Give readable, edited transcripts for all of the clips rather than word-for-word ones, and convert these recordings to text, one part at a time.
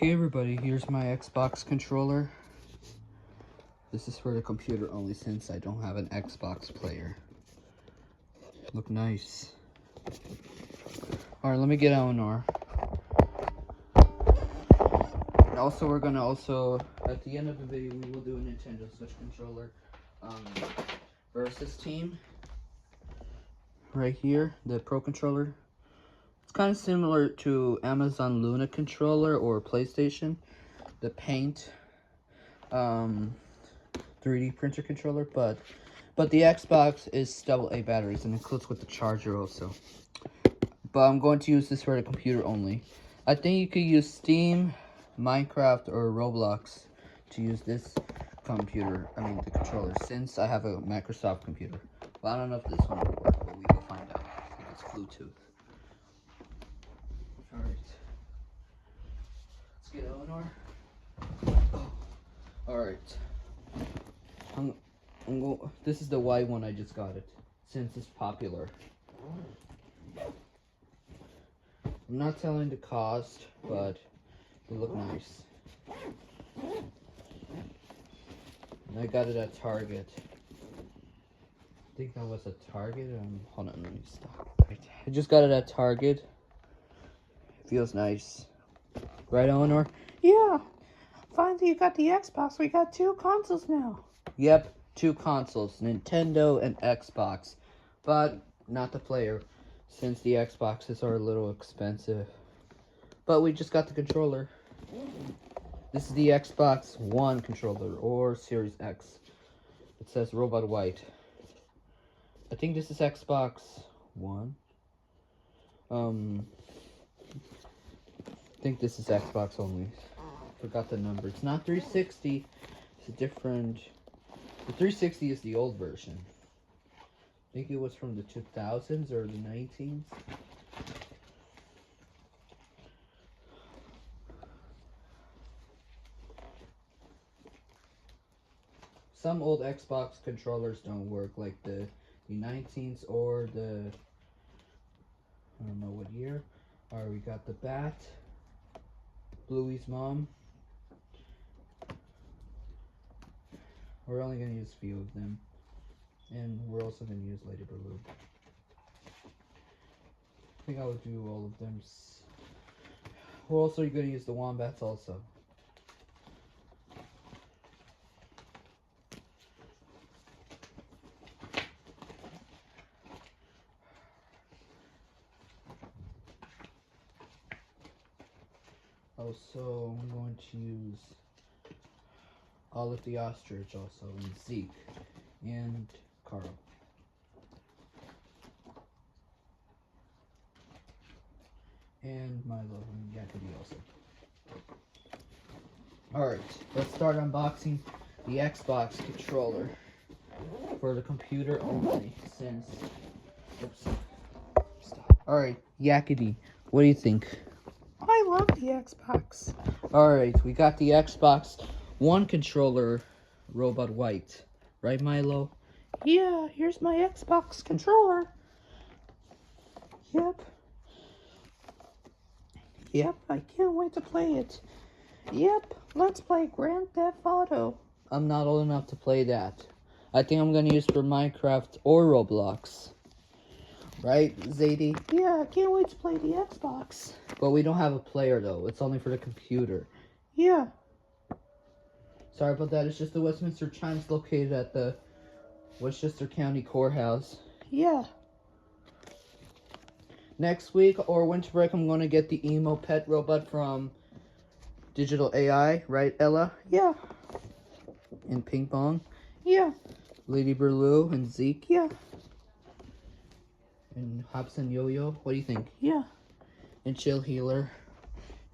Okay everybody, here's my Xbox controller. This is for the computer only since I don't have an Xbox player. Look nice. Alright, let me get Elinor. And also we're gonna at the end of the video we will do a Nintendo Switch controller versus team. Right here, the Pro controller. It's kind of similar to Amazon Luna controller or PlayStation. The Paint 3D printer controller, but the Xbox is AA batteries and includes with the charger also. But I'm going to use this for the computer only. I think you could use Steam, Minecraft, or Roblox to use this the controller, since I have a Microsoft computer. But I don't know if this one will work, but we will find out. I think it's Bluetooth. Alright. Let's get Elinor. Oh. Alright. This is the white one, I just got it, since it's popular. I'm not telling the cost, but they look nice. And I got it at Target. I think that was at Target. Hold on, let me stop. I just got it at Target. It feels nice. Right, Elinor? Yeah. Finally, you got the Xbox. We got 2 consoles now. Yep, 2 consoles, Nintendo and Xbox. But not the player, since the Xboxes are a little expensive. But we just got the controller. This is the Xbox One controller, or Series X. It says Robot White. I think this is Xbox One. I think this is Xbox only. Forgot the number. It's not 360. It's a different... The 360 is the old version. I think it was from the 2000s or the 19s. Some old Xbox controllers don't work, like the 19s or the... I don't know what year. Alright, we got the Bat. Bluey's mom. We're only going to use a few of them. And we're also going to use Lady Blue. I think I would do all of them. We're also going to use the Wombats also. Also, I'm going to use Olive the Ostrich also, and Zeke, and Carl. And Milo and Yakety also. Alright, let's start unboxing the Xbox controller for the computer only, since... Oops. Stop. Alright, Yakety, what do you think? I love the Xbox. Alright, we got the Xbox One controller, Robot White. Right, Milo? Yeah, here's my Xbox controller. Yep. Yep, I can't wait to play it. Yep, let's play Grand Theft Auto. I'm not old enough to play that. I think I'm gonna use for Minecraft or Roblox. Right, Zadie? Yeah, I can't wait to play the Xbox. But we don't have a player though. It's only for the computer. Yeah. Sorry about that. It's just the Westminster Chimes located at the Westchester County Courthouse. Yeah. Next week or winter break, I'm going to get the emo pet robot from Digital AI, right, Ella? Yeah. And Ping Pong. Yeah. Lady Burloo and Zeke. Yeah. And Hobson Yo-Yo. What do you think? Yeah. And Chill Healer.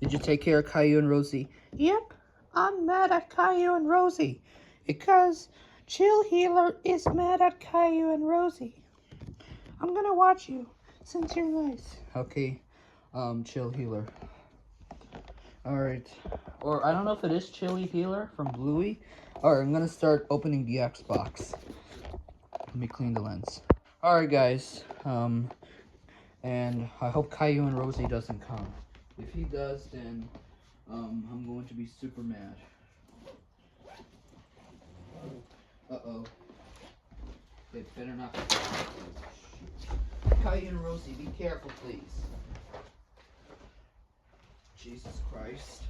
Did you take care of Caillou and Rosie? Yep. I'm mad at Caillou and Rosie because Chill Healer is mad at Caillou and Rosie. I'm gonna watch you since you're nice. Okay. Chill Healer. Alright. Or I don't know if it is Chili Healer from Bluey. Alright, I'm gonna start opening the Xbox. Let me clean the lens. Alright guys. And I hope Caillou and Rosie doesn't come. If he does, then I'm I'm going to be super mad. Uh-oh. They better not. Caillou and Rosie, be careful, please. Jesus Christ.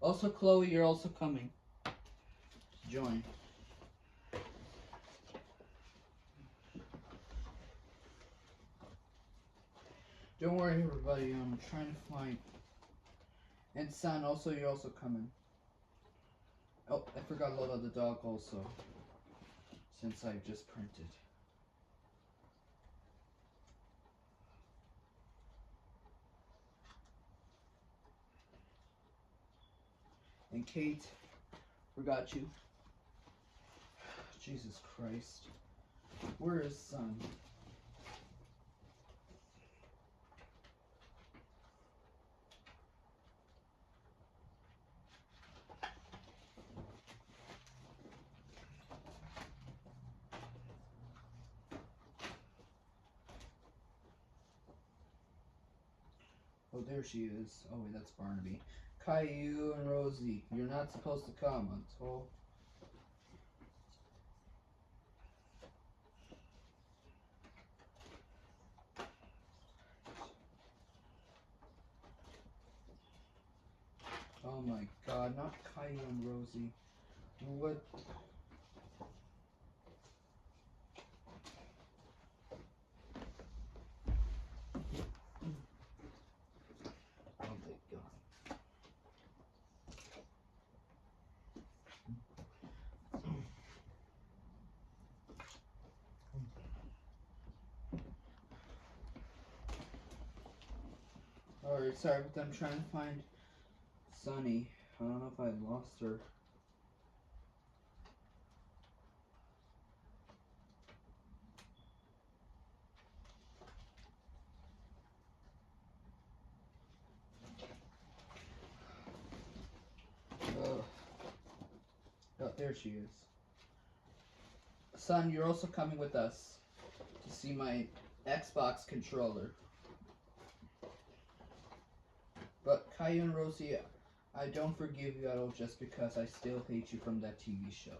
Also, Chloe, you're also coming. Join. Don't worry, everybody. I'm trying to find. And Son, also, you're also coming. Oh, I forgot to load out the dog also. Since I just printed. And Kate, forgot you. Jesus Christ. Where is Son? Oh, there she is. Oh, wait, that's Barnaby. Caillou and Rosie, you're not supposed to come until... Oh my god, not Caillou and Rosie. What? Oh my god. Alright, sorry, but I'm trying to find Sunny. I don't know if I lost her. Oh, there she is. Son, you're also coming with us to see my Xbox controller. But Caillou and Rosie, I don't forgive you at all just because I still hate you from that TV show.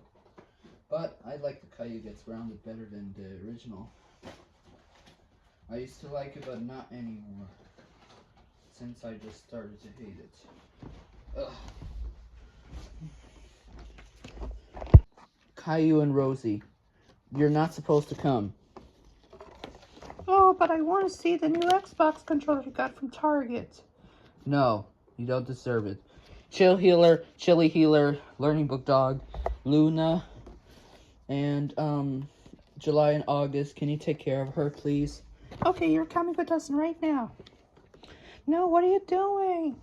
But I like the Caillou Gets Grounded better than the original. I used to like it, but not anymore. Since I just started to hate it. Ugh. Caillou and Rosie, you're not supposed to come. Oh, but I want to see the new Xbox controller you got from Target. No, you don't deserve it. Chili Healer, Learning Book Dog, Luna, and July and August. Can you take care of her, please? Okay, you're coming with us right now. No, what are you doing?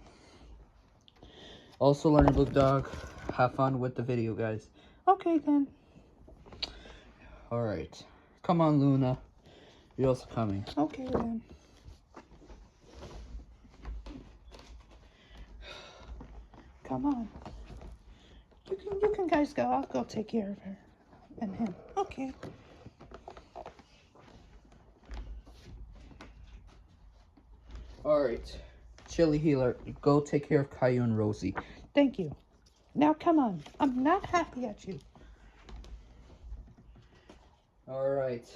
Also, Learning Book Dog, have fun with the video, guys. Okay, then. Alright. Come on, Luna. You're also coming. Okay, then. Come on. You can guys go. I'll go take care of her and him. Okay. Alright. Chili Healer, go take care of Caillou and Rosie. Thank you. Now come on. I'm not happy at you. Alright.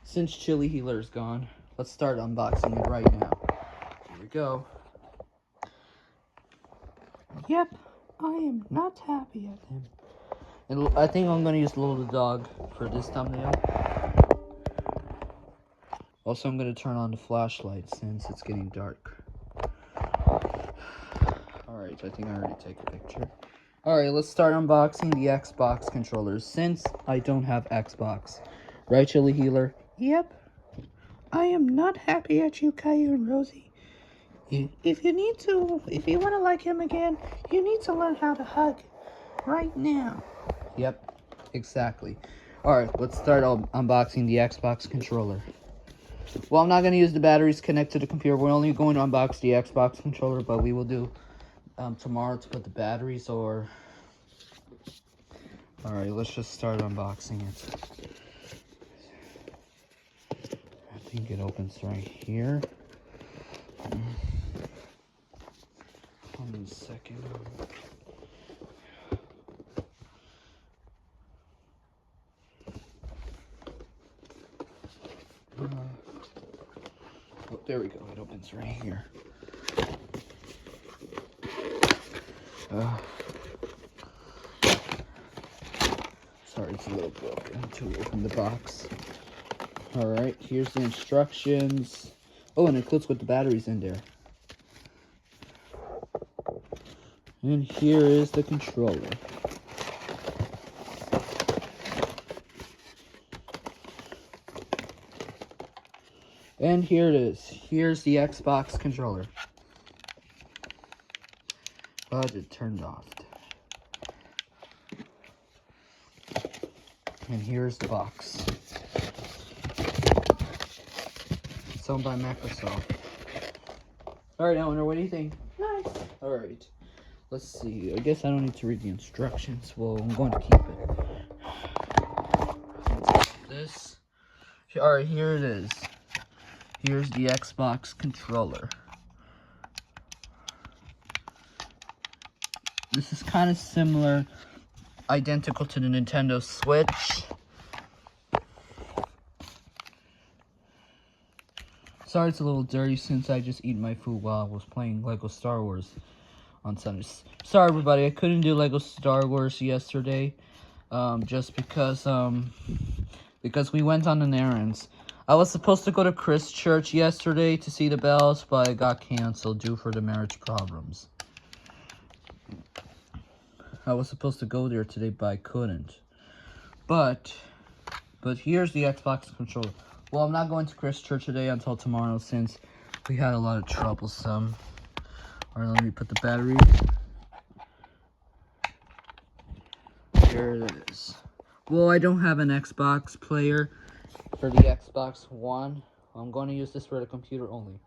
Since Chili Healer's gone, let's start unboxing it right now. Here we go. Yep, I am not happy at him. And I think I'm going to use Little Dog for this thumbnail. Also, I'm going to turn on the flashlight since it's getting dark. Alright, I think I already take a picture. Alright, let's start unboxing the Xbox controllers since I don't have Xbox. Right, Chili Healer? Yep. I am not happy at you, Caillou and Rosie. If you want to like him again, you need to learn how to hug right now. Yep, exactly. Alright, let's start unboxing the Xbox controller. Well, I'm not going to use the batteries connected to the computer. We're only going to unbox the Xbox controller, but we will do tomorrow to put the batteries or... Alright, let's just start unboxing it. I think it opens right here. 1 second. Oh, there we go. It opens right here. Sorry, it's a little broken to open the box. Alright, here's the instructions. Oh, and it includes with the batteries in there. And here is the controller. And here it is. Here's the Xbox controller. But it turned off. And here's the box. It's owned by Microsoft. Alright, Elinor, what do you think? Nice. Alright. Let's see. I guess I don't need to read the instructions. Well, I'm going to keep it. This. Alright, here it is. Here's the Xbox controller. This is kind of similar, identical to the Nintendo Switch. Sorry it's a little dirty since I just ate my food while I was playing Lego Star Wars on Sunday. Sorry everybody, I couldn't do Lego Star Wars yesterday, just because we went on an errand. I was supposed to go to Chris Church yesterday to see the bells, but it got canceled due for the marriage problems. I was supposed to go there today, but I couldn't. But here's the Xbox controller. Well, I'm not going to Chris Church today until tomorrow since we had a lot of troublesome. Alright, let me put the battery. Here it is. Well, I don't have an Xbox player for the Xbox One. I'm going to use this for the computer only,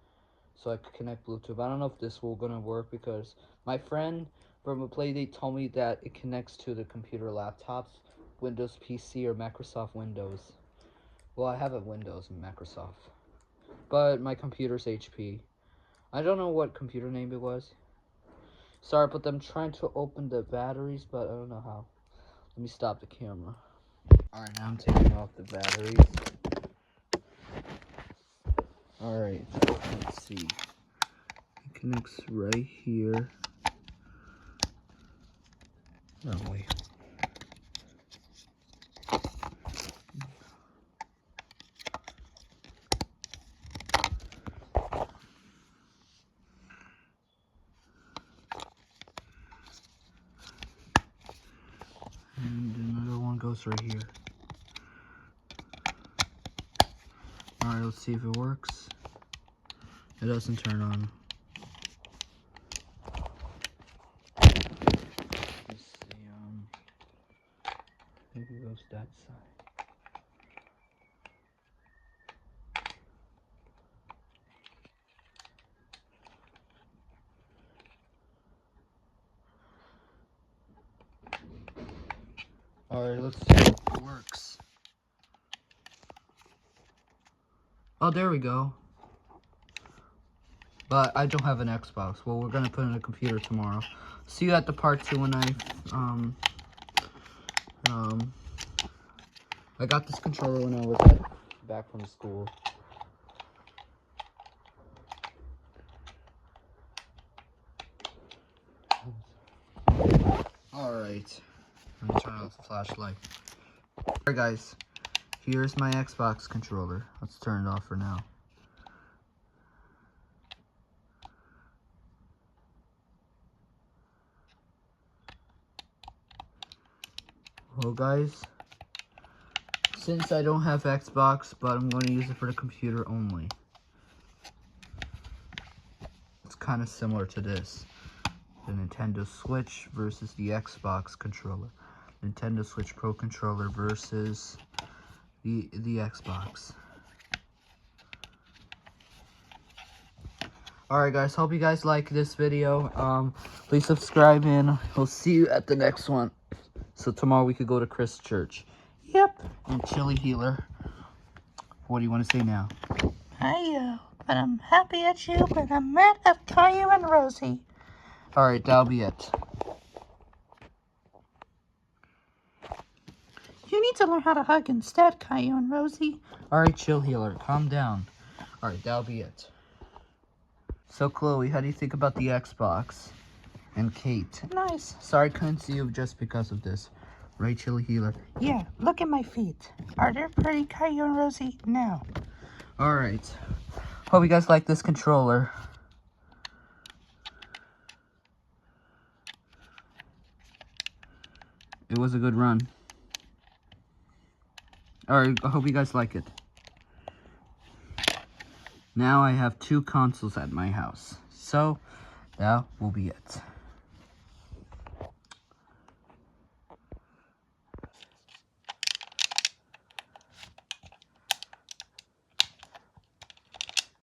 so I could connect Bluetooth. I don't know if this will gonna work because my friend from a playdate told me that it connects to the computer laptops, Windows PC or Microsoft Windows. Well, I have a Windows and Microsoft, but my computer's HP. I don't know what computer name it was. Sorry, but I'm trying to open the batteries, but I don't know how. Let me stop the camera. Alright, now I'm taking off the batteries. Alright, let's see. It connects right here. Oh, wait. And another one goes right here. Alright, let's see if it works. It doesn't turn on. Let's see, maybe it goes that side. Alright, let's see if it works. Oh, there we go. But I don't have an Xbox. Well, we're gonna put in a computer tomorrow. See you at the part 2 when I got this controller when I was back from school. Alright. Let me turn off the flashlight. Alright guys, here's my Xbox controller. Let's turn it off for now. Well guys, since I don't have Xbox, but I'm going to use it for the computer only. It's kind of similar to this. The Nintendo Switch versus the Xbox controller. Nintendo Switch Pro controller versus the Xbox. Alright guys, hope you guys like this video. Please subscribe and we'll see you at the next one. So tomorrow we could go to Chris Church. Yep. And Chili Healer. What do you want to say now? But I'm happy at you, but I'm mad at Caillou and Rosie. Alright, that'll be it. You need to learn how to hug instead, Caillou and Rosie. Alright, Chill Healer, calm down. Alright, that'll be it. So, Chloe, how do you think about the Xbox? And Kate? Nice. Sorry I couldn't see you just because of this. Right, Chill Healer? Yeah, look at my feet. Are they pretty, Caillou and Rosie? No. Alright. Hope you guys like this controller. It was a good run. Alright, I hope you guys like it. Now I have 2 consoles at my house. So, that will be it.